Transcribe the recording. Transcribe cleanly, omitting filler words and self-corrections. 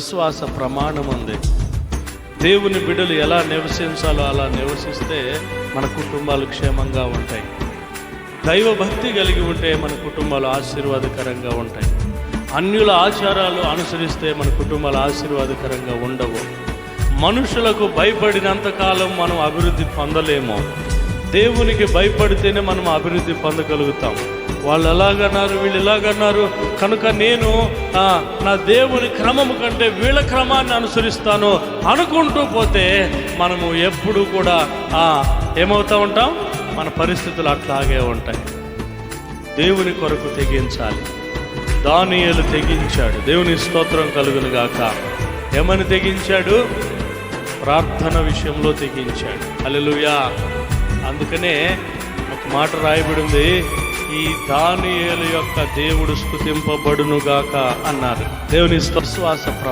విశ్వాస ప్రమాణం ఉంది. దేవుని బిడ్డలు ఎలా నివసించాలో అలా నివసిస్తే మన కుటుంబాలు క్షేమంగా ఉంటాయి. దైవ భక్తి కలిగి ఉంటే మన కుటుంబాలు ఆశీర్వాదకరంగా ఉంటాయి. అన్యుల ఆచారాలు అనుసరిస్తే మన కుటుంబాలు ఆశీర్వాదకరంగా ఉండవు. మనుషులకు భయపడినంతకాలం మనం అభివృద్ధి పొందలేము. దేవునికి భయపడితేనే మనం అభివృద్ధి పొందగలుగుతాం. వాళ్ళు ఎలాగన్నారు, వీళ్ళు ఎలాగన్నారు కనుక నేను నా దేవుని క్రమము కంటే వీళ్ళ క్రమాన్ని అనుసరిస్తాను అనుకుంటూ పోతే మనము ఎప్పుడు కూడా ఏమవుతూ ఉంటాం, మన పరిస్థితులు అట్లాగే ఉంటాయి. దేవుని కొరకు తెగించాలి. దానియేలు తెగించాడు. దేవుని స్తోత్రం కలుగును గాక. ఏమని తెగించాడు? ప్రార్థన విషయంలో తెగించాడు. హల్లెలూయా. అందుకనే ఒక మాట రాయబడింది, ఈ దానియేలు యొక్క దేవుడు స్తుతింపబడును గాక అన్నారు. దేవుని విశ్వాస